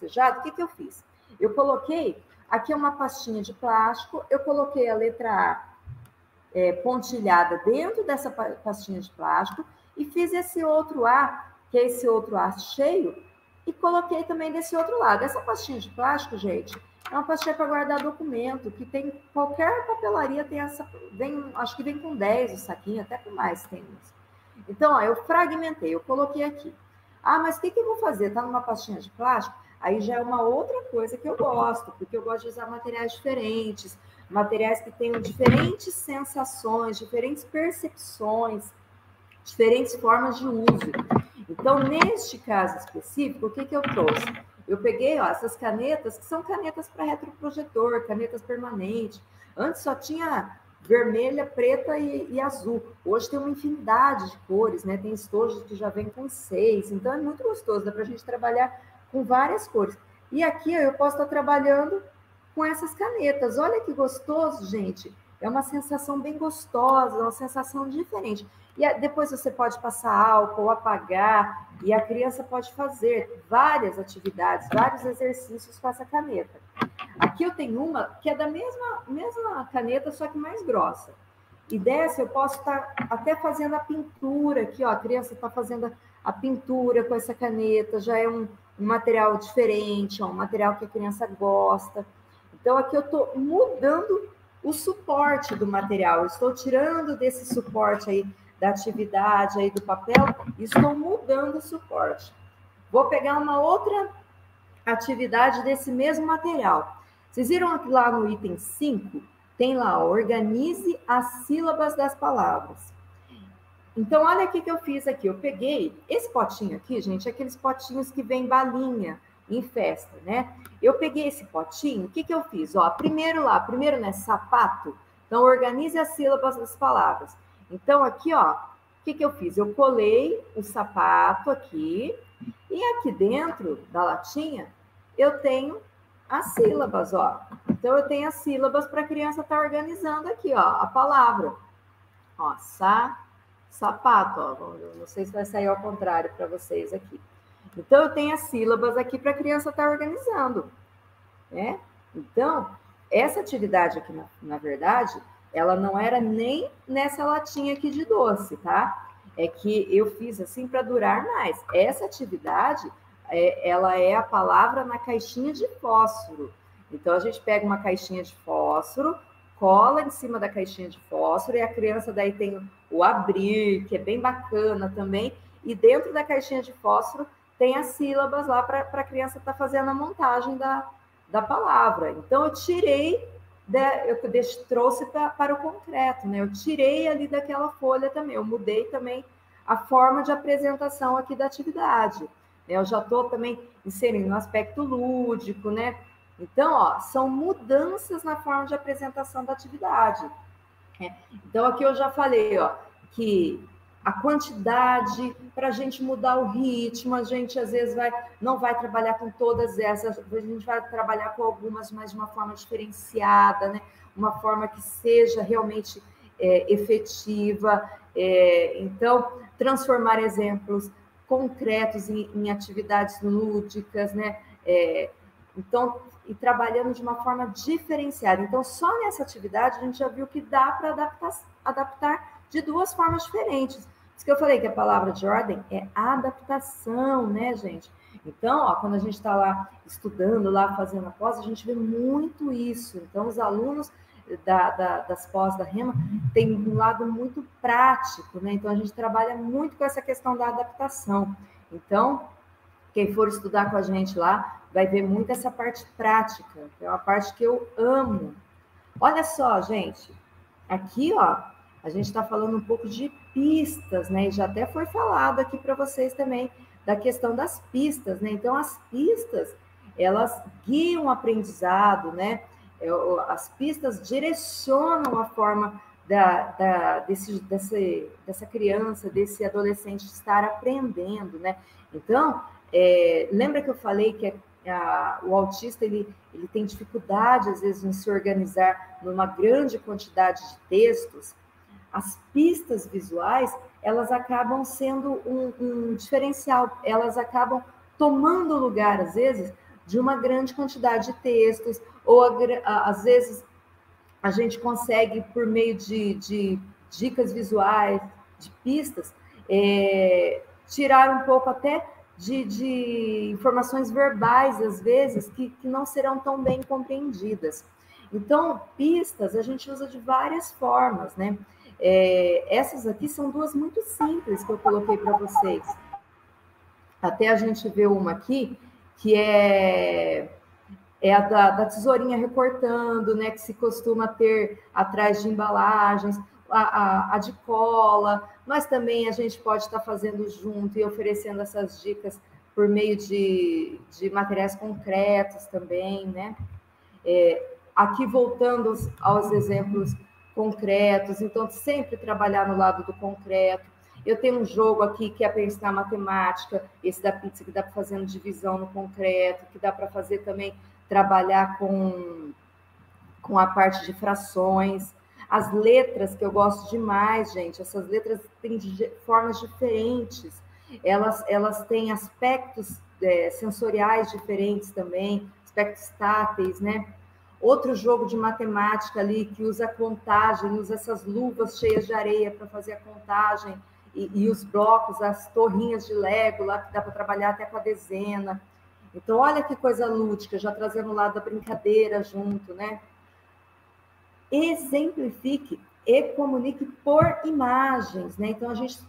tracejado, o que eu fiz? Eu coloquei, aqui é uma pastinha de plástico, eu coloquei a letra A pontilhada dentro dessa pastinha de plástico e fiz esse outro A, que é esse outro A cheio, e coloquei também desse outro lado. Essa pastinha de plástico, gente, é uma pastinha para guardar documento, que tem, qualquer papelaria tem essa, acho que vem com 10 o saquinho, até com mais tem isso. Então, ó, eu fragmentei, eu coloquei aqui. Ah, mas o que eu vou fazer? Tá numa pastinha de plástico? Aí já é uma outra coisa que eu gosto, porque eu gosto de usar materiais diferentes, materiais que tenham diferentes sensações, diferentes percepções, diferentes formas de uso. Então, neste caso específico, o que eu trouxe? Eu peguei essas canetas, que são canetas para retroprojetor, canetas permanentes. Antes só tinha vermelha, preta e azul. Hoje tem uma infinidade de cores, né? Tem estojos que já vem com 6. Então, é muito gostoso, dá para a gente trabalhar com várias cores. E aqui eu posso estar trabalhando com essas canetas. Olha que gostoso, gente. É uma sensação bem gostosa, uma sensação diferente. E depois você pode passar álcool, apagar, e a criança pode fazer várias atividades, vários exercícios com essa caneta. Aqui eu tenho uma que é da mesma caneta, só que mais grossa. E dessa eu posso estar até fazendo a pintura aqui, ó. A criança está fazendo a pintura com essa caneta, já é um material diferente, ó, um material que a criança gosta. Então, aqui eu estou mudando o suporte do material, eu estou tirando desse suporte aí, da atividade aí do papel, e estou mudando o suporte. Vou pegar uma outra atividade desse mesmo material. Vocês viram lá no item 5? Tem lá, organize as sílabas das palavras. Então, olha o que eu fiz aqui. Eu peguei esse potinho aqui, gente, aqueles potinhos que vem balinha em festa, né? Eu peguei esse potinho, o que eu fiz? Ó, primeiro, né, sapato. Então, organize as sílabas das palavras. Então, aqui, ó, o que eu fiz? Eu colei o sapato aqui, e aqui dentro da latinha, eu tenho as sílabas, ó. Então, eu tenho as sílabas para a criança estar organizando aqui, ó, a palavra. Ó, sapato, ó. Não sei se vai sair ao contrário para vocês aqui. Então, eu tenho as sílabas aqui para a criança estar organizando, né? Então, essa atividade aqui, na verdade, ela não era nem nessa latinha aqui de doce, tá? É que eu fiz assim para durar mais. Essa atividade, ela é a palavra na caixinha de fósforo. Então, a gente pega uma caixinha de fósforo, cola em cima da caixinha de fósforo, e a criança daí tem o abrir, que é bem bacana também, e dentro da caixinha de fósforo tem as sílabas lá para a criança estar fazendo a montagem da palavra. Então, eu tirei, trouxe para o concreto, né? Eu tirei ali daquela folha também, eu mudei também a forma de apresentação aqui da atividade. Eu já estou também inserindo um aspecto lúdico, né? Então, ó, são mudanças na forma de apresentação da atividade. Então, aqui eu já falei, ó, que a quantidade, para a gente mudar o ritmo, a gente às vezes não vai trabalhar com todas essas, a gente vai trabalhar com algumas, mas de uma forma diferenciada, né? Uma forma que seja realmente efetiva. Então, transformar exemplos concretos em atividades lúdicas, né? Então, e trabalhando de uma forma diferenciada. Então, só nessa atividade a gente já viu que dá para adaptar de duas formas diferentes. Por isso que eu falei que a palavra de ordem é adaptação, né, gente? Então, ó, quando a gente está lá estudando, lá fazendo a pós, a gente vê muito isso. Então, os alunos das pós da Rema têm um lado muito prático, né? Então, a gente trabalha muito com essa questão da adaptação. Então, quem for estudar com a gente lá vai ver muito essa parte prática, que é uma parte que eu amo. Olha só, gente, aqui, ó, a gente está falando um pouco de pistas, né? E já até foi falado aqui para vocês também da questão das pistas, né? Então, as pistas, elas guiam o aprendizado, né? As pistas direcionam a forma dessa criança, desse adolescente estar aprendendo, né? Então, lembra que eu falei que o autista ele tem dificuldade, às vezes, em se organizar numa grande quantidade de textos? As pistas visuais, elas acabam sendo um diferencial, elas acabam tomando lugar, às vezes, de uma grande quantidade de textos, ou às vezes a gente consegue, por meio de dicas visuais, de pistas, tirar um pouco até de informações verbais, às vezes, que não serão tão bem compreendidas. Então, pistas a gente usa de várias formas, né? Essas aqui são duas muito simples que eu coloquei para vocês. Até a gente vê uma aqui, que é a da tesourinha recortando, né, que se costuma ter atrás de embalagens, a de cola, mas também a gente pode estar fazendo junto e oferecendo essas dicas por meio de materiais concretos também, né? Aqui voltando aos exemplos concretos, então sempre trabalhar no lado do concreto. Eu tenho um jogo aqui que é para ensinar matemática, esse da pizza que dá para fazer divisão no concreto, que dá para fazer também trabalhar com a parte de frações. As letras, que eu gosto demais, gente, essas letras têm formas diferentes, elas têm aspectos sensoriais diferentes também, aspectos táteis, né? Outro jogo de matemática ali que usa contagem, usa essas luvas cheias de areia para fazer a contagem, e os blocos, as torrinhas de Lego lá, que dá para trabalhar até com a dezena. Então, olha que coisa lúdica, já trazendo o lado da brincadeira junto, né? Exemplifique e comunique por imagens, né? Então, a gente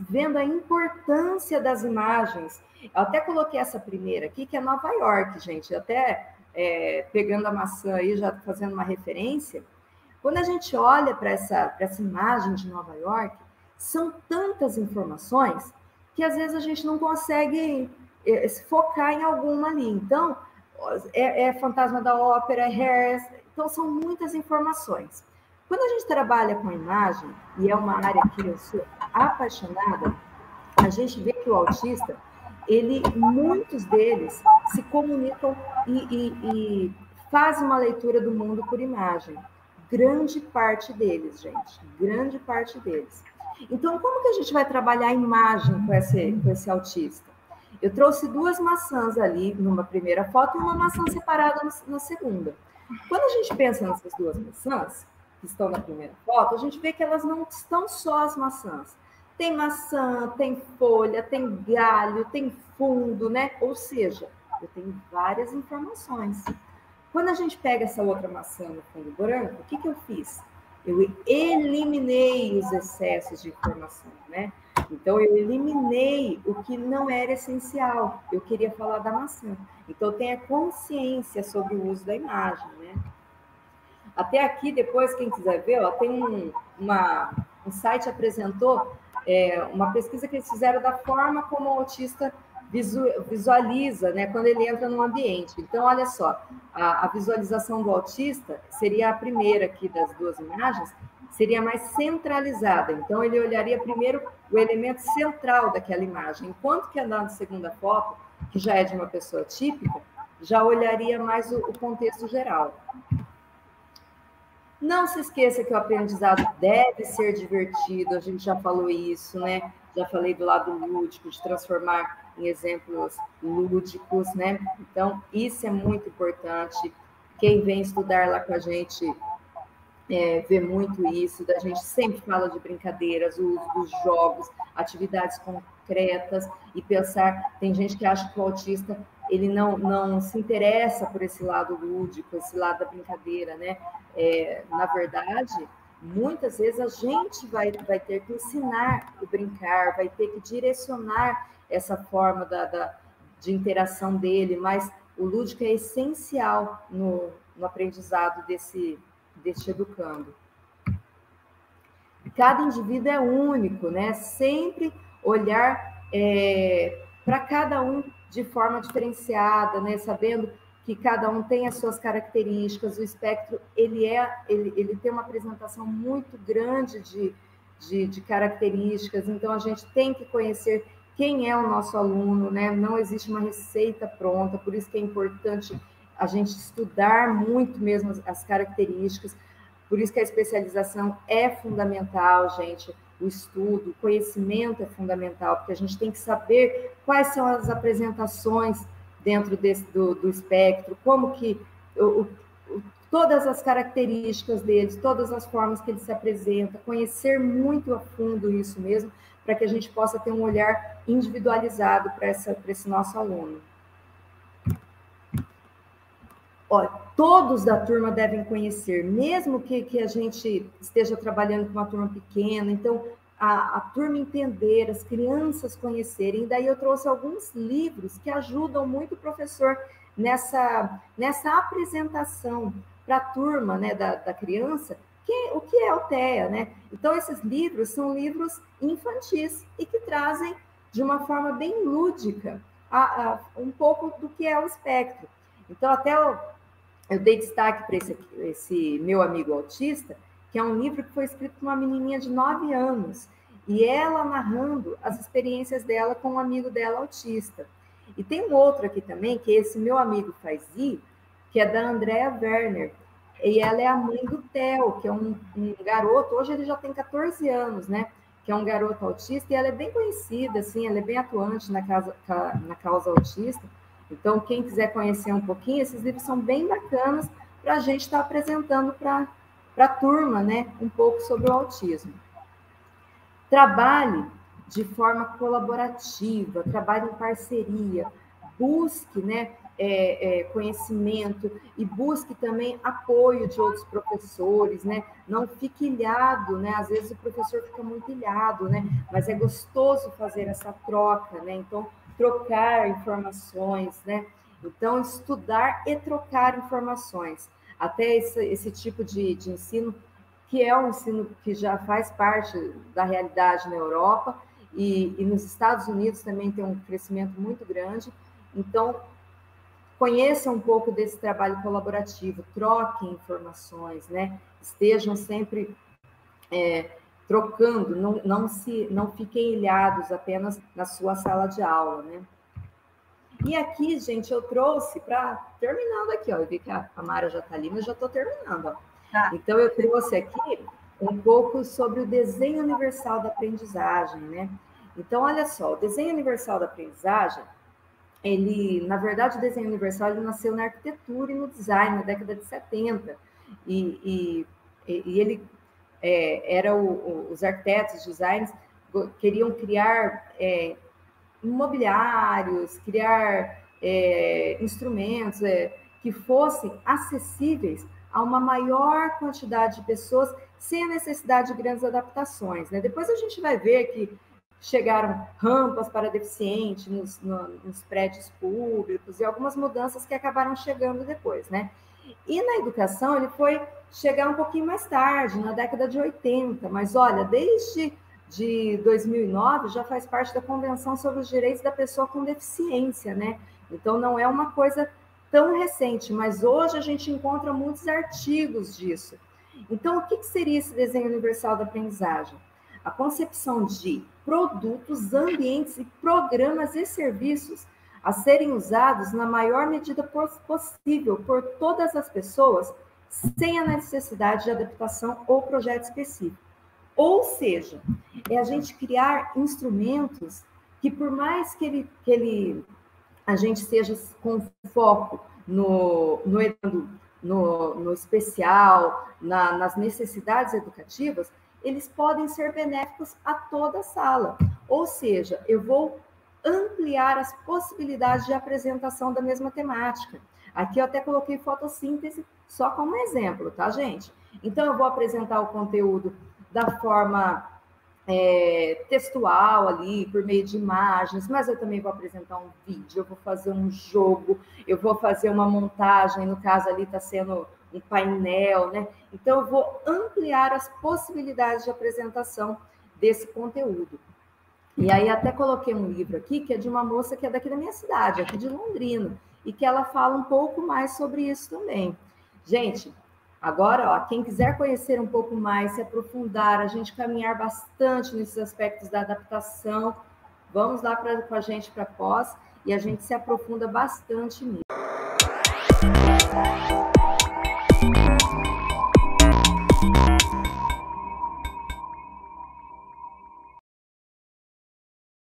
vendo a importância das imagens. Eu até coloquei essa primeira aqui, que é Nova York, gente. Até pegando a maçã aí, já fazendo uma referência. Quando a gente olha para essa imagem de Nova York, são tantas informações que às vezes a gente não consegue se focar em alguma ali. Então, Fantasma da Ópera, Hair, então são muitas informações. Quando a gente trabalha com imagem, e é uma área que eu sou apaixonada, a gente vê que o autista, muitos deles se comunicam e fazem uma leitura do mundo por imagem. Grande parte deles, gente, grande parte deles. Então, como que a gente vai trabalhar a imagem com esse autista? Eu trouxe duas maçãs ali numa primeira foto e uma maçã separada na segunda. Quando a gente pensa nessas duas maçãs, que estão na primeira foto, a gente vê que elas não estão só as maçãs. Tem maçã, tem folha, tem galho, tem fundo, né? Ou seja, eu tenho várias informações. Quando a gente pega essa outra maçã no fundo branco, o que eu fiz? Eu eliminei os excessos de informação, né? Então, eu eliminei o que não era essencial. Eu queria falar da maçã. Então, tenha consciência sobre o uso da imagem, né? Até aqui, depois, quem quiser ver, ó, tem um site apresentou uma pesquisa que eles fizeram da forma como o autista visualiza, né, quando ele entra no ambiente. Então, olha só, a visualização do autista seria a primeira aqui das duas imagens, seria mais centralizada. Então, ele olharia primeiro o elemento central daquela imagem, enquanto que na segunda foto, que já é de uma pessoa típica, já olharia mais o contexto geral. Não se esqueça que o aprendizado deve ser divertido, a gente já falou isso, né? Já falei do lado lúdico, de transformar em exemplos lúdicos, né? Então, isso é muito importante. Quem vem estudar lá com a gente vê muito isso, da gente sempre fala de brincadeiras, o uso dos jogos, atividades concretas, e pensar, tem gente que acha que o autista ele não se interessa por esse lado lúdico, esse lado da brincadeira, né? Na verdade, muitas vezes a gente vai ter que ensinar o brincar, vai ter que direcionar essa forma de interação dele, mas o lúdico é essencial no aprendizado desse educando. Cada indivíduo é único, né? Sempre olhar para cada um de forma diferenciada, né? Sabendo que cada um tem as suas características. O espectro ele tem uma apresentação muito grande de características. Então a gente tem que conhecer quem é o nosso aluno, né? Não existe uma receita pronta, por isso que é importante a gente estudar muito mesmo as características. Por isso que a especialização é fundamental, gente. O estudo, o conhecimento é fundamental, porque a gente tem que saber quais são as apresentações dentro do espectro, como que todas as características deles, todas as formas que ele se apresenta, conhecer muito a fundo isso mesmo, para que a gente possa ter um olhar individualizado para esse nosso aluno. Olha, todos da turma devem conhecer, mesmo que a gente esteja trabalhando com uma turma pequena, então a turma entender, as crianças conhecerem. Daí eu trouxe alguns livros que ajudam muito o professor nessa apresentação para a turma, né, da criança, o que é o TEA, né? Então, esses livros são livros infantis e que trazem, de uma forma bem lúdica, um pouco do que é o espectro. Então, até eu dei destaque para esse meu amigo autista, que é um livro que foi escrito por uma menininha de 9 anos, e ela narrando as experiências dela com um amigo dela autista. E tem um outro aqui também, que esse meu amigo faz que é da Andrea Werner, e ela é a mãe do Theo, que é um garoto, hoje ele já tem 14 anos, né? Que é um garoto autista, e ela é bem conhecida, assim, ela é bem atuante na causa autista. Então, quem quiser conhecer um pouquinho, esses livros são bem bacanas para a gente estar apresentando para a turma, né, um pouco sobre o autismo. Trabalhe de forma colaborativa, trabalhe em parceria, busque, né, conhecimento e busque também apoio de outros professores, né? Não fique ilhado, né? Às vezes o professor fica muito ilhado, né? Mas é gostoso fazer essa troca, né? Então, trocar informações, né? Então, estudar e trocar informações. Até esse tipo de ensino, que é um ensino que já faz parte da realidade na Europa e nos Estados Unidos também tem um crescimento muito grande. Então, conheça um pouco desse trabalho colaborativo, troquem informações, né? Estejam sempre trocando, não fiquem ilhados apenas na sua sala de aula, né? E aqui, gente, eu trouxe para... Terminando aqui, ó, eu vi que a Mara já está ali, mas já estou terminando, ó. Tá. Então, eu trouxe aqui um pouco sobre o desenho universal da aprendizagem, né? Então, olha só, o desenho universal da aprendizagem, na verdade, o desenho universal ele nasceu na arquitetura e no design, na década de 70. E ele os arquitetos, designers, queriam criar imobiliários, criar instrumentos que fossem acessíveis a uma maior quantidade de pessoas sem a necessidade de grandes adaptações, né? Depois a gente vai ver que chegaram rampas para deficientes nos prédios públicos e algumas mudanças que acabaram chegando depois, né? E na educação ele foi chegar um pouquinho mais tarde, na década de 80, mas olha, desde 2009 já faz parte da Convenção sobre os Direitos da Pessoa com Deficiência, né? Então não é uma coisa tão recente, mas hoje a gente encontra muitos artigos disso. Então, o que seria esse desenho universal da aprendizagem? A concepção de produtos, ambientes e programas e serviços a serem usados na maior medida possível por todas as pessoas, sem a necessidade de adaptação ou projeto específico. Ou seja, é a gente criar instrumentos que, por mais que a gente seja com foco no especial, nas necessidades educativas, eles podem ser benéficos a toda a sala. Ou seja, eu vou ampliar as possibilidades de apresentação da mesma temática. Aqui eu até coloquei fotossíntese só como exemplo, tá, gente? Então, eu vou apresentar o conteúdo da forma textual ali, por meio de imagens, mas eu também vou apresentar um vídeo, eu vou fazer um jogo, eu vou fazer uma montagem, no caso ali está sendo um painel, né? Então, eu vou ampliar as possibilidades de apresentação desse conteúdo. E aí até coloquei um livro aqui, que é de uma moça que é daqui da minha cidade, aqui de Londrina, e que ela fala um pouco mais sobre isso também. Gente, agora, ó, quem quiser conhecer um pouco mais, se aprofundar, a gente caminhar bastante nesses aspectos da adaptação, vamos lá com a gente para pós e a gente se aprofunda bastante nisso.